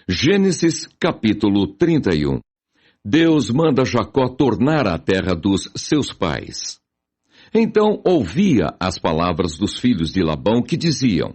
Gênesis capítulo 31. Deus manda Jacó tornar à terra dos seus pais. Então ouvia as palavras dos filhos de Labão que diziam: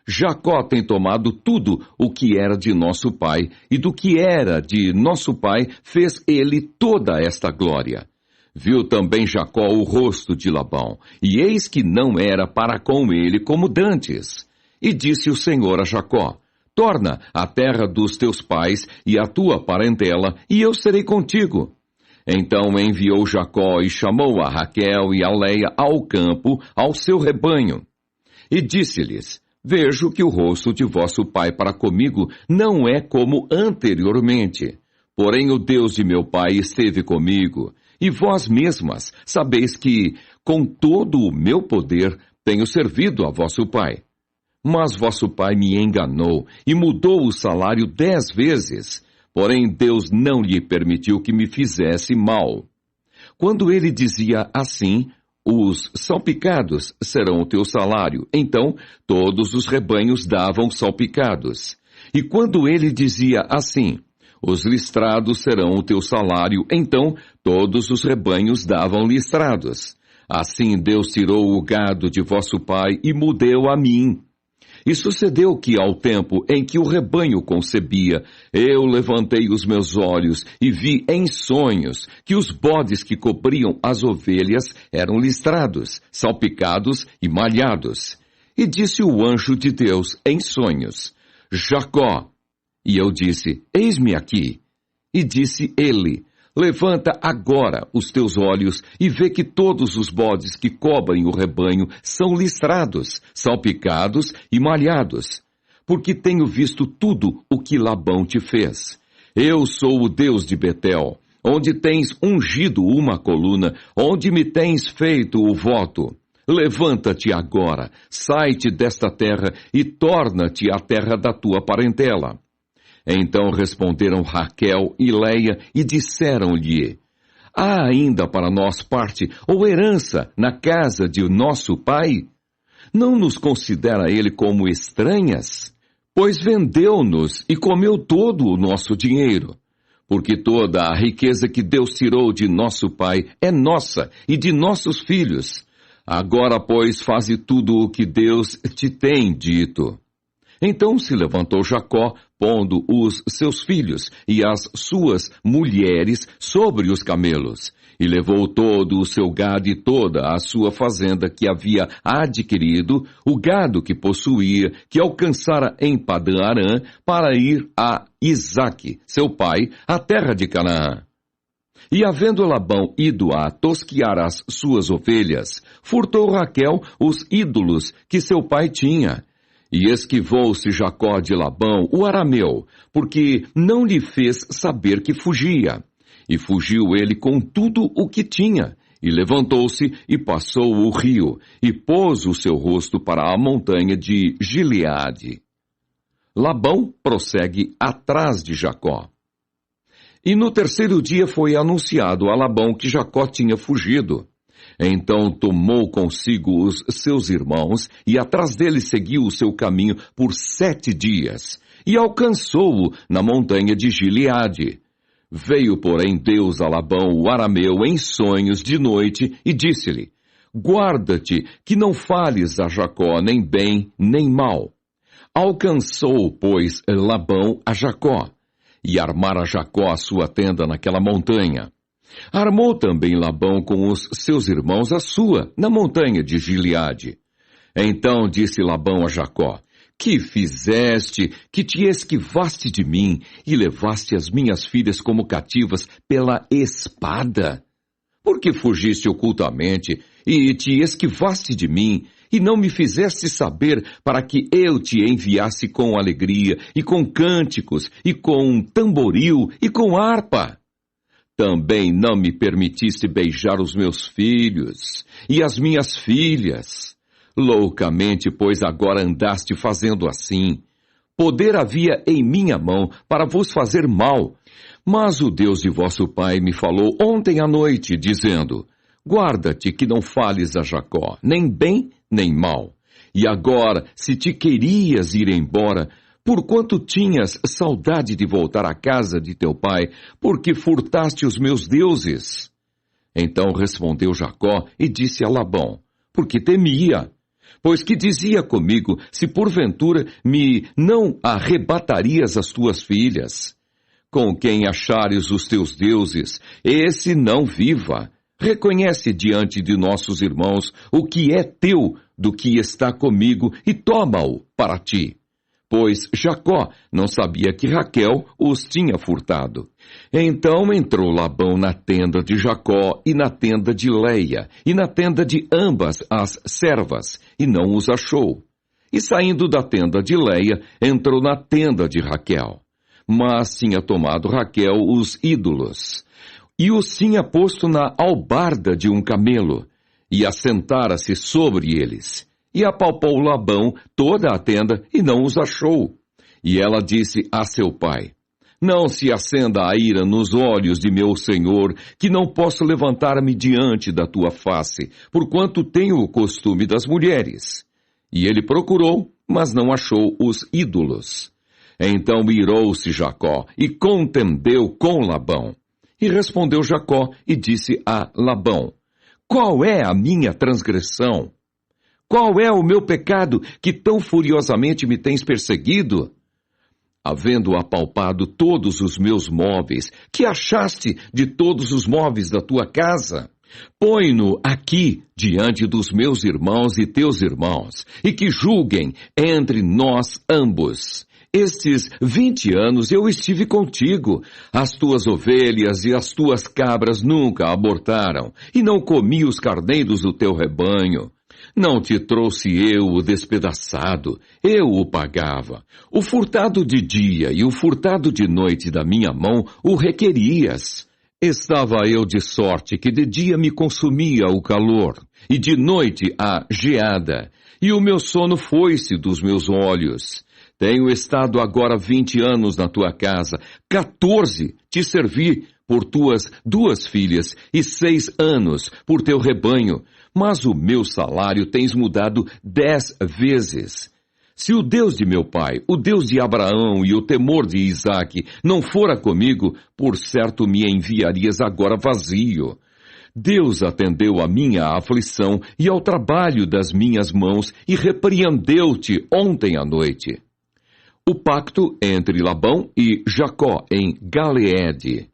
Jacó tem tomado tudo o que era de nosso pai, e do que era de nosso pai fez ele toda esta glória. Viu também Jacó o rosto de Labão, e eis que não era para com ele como dantes. E disse o Senhor a Jacó: Torna à terra dos teus pais e à tua parentela, e eu serei contigo. Então enviou Jacó e chamou a Raquel e a Leia ao campo, ao seu rebanho. E disse-lhes: Vejo que o rosto de vosso pai para comigo não é como anteriormente. Porém o Deus de meu pai esteve comigo, e vós mesmas sabeis que, com todo o meu poder, tenho servido a vosso pai. Mas vosso pai me enganou e mudou o salário 10 vezes. Porém Deus não lhe permitiu que me fizesse mal. Quando ele dizia assim: Os salpicados serão o teu salário, então todos os rebanhos davam salpicados. E quando ele dizia assim: Os listrados serão o teu salário, então todos os rebanhos davam listrados. Assim Deus tirou o gado de vosso pai e me deu a mim. E sucedeu que, ao tempo em que o rebanho concebia, eu levantei os meus olhos e vi em sonhos que os bodes que cobriam as ovelhas eram listrados, salpicados e malhados. E disse o anjo de Deus em sonhos: Jacó. E eu disse: Eis-me aqui. E disse ele: Levanta agora os teus olhos e vê que todos os bodes que cobrem o rebanho são listrados, salpicados e malhados. Porque tenho visto tudo o que Labão te fez. Eu sou o Deus de Betel, onde tens ungido uma coluna, onde me tens feito o voto. Levanta-te agora, sai-te desta terra e torna-te à terra da tua parentela. Então responderam Raquel e Leia e disseram-lhe: Há ainda para nós parte ou herança na casa de nosso pai? Não nos considera ele como estranhas? Pois vendeu-nos e comeu todo o nosso dinheiro. Porque toda a riqueza que Deus tirou de nosso pai é nossa e de nossos filhos. Agora, pois, faze tudo o que Deus te tem dito. Então se levantou Jacó, pondo os seus filhos e as suas mulheres sobre os camelos, e levou todo o seu gado e toda a sua fazenda que havia adquirido, o gado que possuía, que alcançara em Padã-Arã, para ir a Isaque, seu pai, à terra de Canaã. E havendo Labão ido a tosquiar as suas ovelhas, furtou Raquel os ídolos que seu pai tinha. E esquivou-se Jacó de Labão, o arameu, porque não lhe fez saber que fugia. E fugiu ele com tudo o que tinha, e levantou-se e passou o rio, e pôs o seu rosto para a montanha de Gileade. Labão prossegue atrás de Jacó. E no terceiro dia foi anunciado a Labão que Jacó tinha fugido. Então tomou consigo os seus irmãos, e atrás dele seguiu o seu caminho por 7 dias, e alcançou-o na montanha de Gileade. Veio, porém, Deus a Labão, o arameu, em sonhos de noite, e disse-lhe: Guarda-te, que não fales a Jacó nem bem, nem mal. Alcançou, pois, Labão a Jacó, e armara Jacó a sua tenda naquela montanha. Armou também Labão com os seus irmãos a sua, na montanha de Gileade. Então disse Labão a Jacó: Que fizeste, que te esquivaste de mim, e levaste as minhas filhas como cativas pela espada? Porque fugiste ocultamente, e te esquivaste de mim, e não me fizeste saber para que eu te enviasse com alegria, e com cânticos, e com tamboril, e com harpa? Também não me permitiste beijar os meus filhos e as minhas filhas. Loucamente, pois, agora andaste fazendo assim. Poder havia em minha mão para vos fazer mal. Mas o Deus de vosso pai me falou ontem à noite, dizendo: Guarda-te que não fales a Jacó, nem bem, nem mal. E agora, se te querias ir embora, Porquanto tinhas saudade de voltar à casa de teu pai, porque furtaste os meus deuses? Então respondeu Jacó e disse a Labão, porque temia, pois que dizia comigo, se porventura me não arrebatarias as tuas filhas? Com quem achares os teus deuses, esse não viva. Reconhece diante de nossos irmãos o que é teu do que está comigo e toma-o para ti. Pois Jacó não sabia que Raquel os tinha furtado. Então entrou Labão na tenda de Jacó e na tenda de Leia, e na tenda de ambas as servas, e não os achou. E saindo da tenda de Leia, entrou na tenda de Raquel. Mas tinha tomado Raquel os ídolos, e os tinha posto na albarda de um camelo, e assentara-se sobre eles. E apalpou Labão toda a tenda e não os achou. E ela disse a seu pai, não se acenda a ira nos olhos de meu senhor, que não posso levantar-me diante da tua face, porquanto tenho o costume das mulheres. E ele procurou, mas não achou os ídolos. Então irou-se Jacó e contendeu com Labão. E respondeu Jacó e disse a Labão, qual é a minha transgressão? Qual é o meu pecado que tão furiosamente me tens perseguido? Havendo apalpado todos os meus móveis, que achaste de todos os móveis da tua casa? Põe-no aqui diante dos meus irmãos e teus irmãos, e que julguem entre nós ambos. Estes 20 anos eu estive contigo, as tuas ovelhas e as tuas cabras nunca abortaram, e não comi os carneiros do teu rebanho. Não te trouxe eu o despedaçado, eu o pagava. O furtado de dia e o furtado de noite da minha mão o requerias. Estava eu de sorte que de dia me consumia o calor, e de noite a geada, e o meu sono foi-se dos meus olhos. Tenho estado agora 20 anos na tua casa, 14 te servi por tuas 2 filhas, e 6 anos por teu rebanho, mas o meu salário tens mudado 10 vezes. Se o Deus de meu pai, o Deus de Abraão e o temor de Isaque não fora comigo, por certo me enviarias agora vazio. Deus atendeu à minha aflição e ao trabalho das minhas mãos e repreendeu-te ontem à noite. O pacto entre Labão e Jacó em Galeede.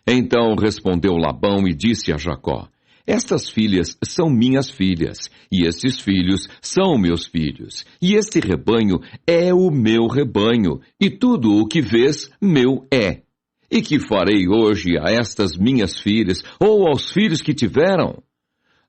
Então respondeu Labão e disse a Jacó, estas filhas são minhas filhas, e estes filhos são meus filhos, e este rebanho é o meu rebanho, e tudo o que vês, meu é. E que farei hoje a estas minhas filhas, ou aos filhos que tiveram?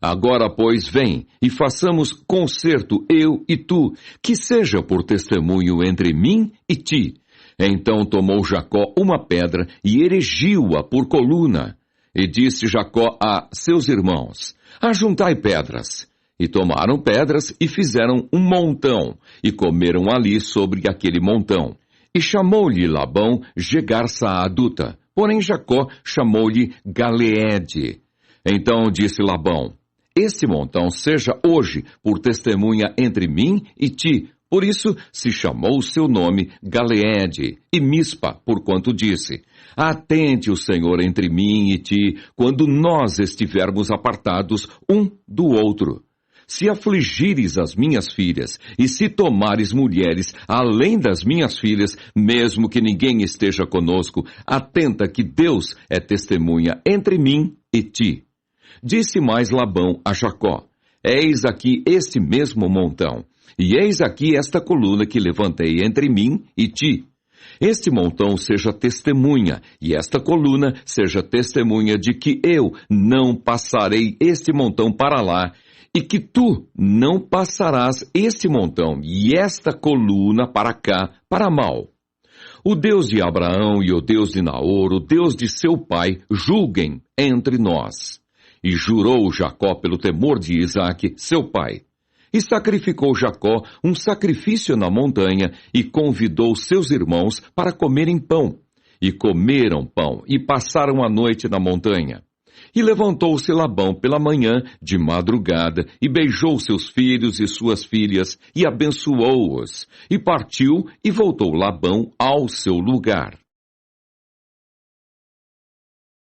Agora, pois, vem, e façamos concerto, eu e tu, que seja por testemunho entre mim e ti. Então tomou Jacó uma pedra e erigiu-a por coluna. E disse Jacó a seus irmãos, ajuntai pedras. E tomaram pedras e fizeram um montão, e comeram ali sobre aquele montão. E chamou-lhe Labão Jegar-Saaduta, porém Jacó chamou-lhe Galeede. Então disse Labão, este montão seja hoje por testemunha entre mim e ti. Por isso se chamou o seu nome Galeede, e Mispa, porquanto disse, atente o Senhor entre mim e ti, quando nós estivermos apartados um do outro. Se afligires as minhas filhas, e se tomares mulheres além das minhas filhas, mesmo que ninguém esteja conosco, atenta que Deus é testemunha entre mim e ti. Disse mais Labão a Jacó, eis aqui este mesmo montão, e eis aqui esta coluna que levantei entre mim e ti. Este montão seja testemunha, e esta coluna seja testemunha de que eu não passarei este montão para lá, e que tu não passarás este montão e esta coluna para cá, para mal. O Deus de Abraão e o Deus de Naor, o Deus de seu pai, julguem entre nós. E jurou Jacó pelo temor de Isaque, seu pai. E sacrificou Jacó um sacrifício na montanha e convidou seus irmãos para comerem pão. E comeram pão e passaram a noite na montanha. E levantou-se Labão pela manhã, de madrugada, e beijou seus filhos e suas filhas, e abençoou-os. E partiu, e voltou Labão ao seu lugar.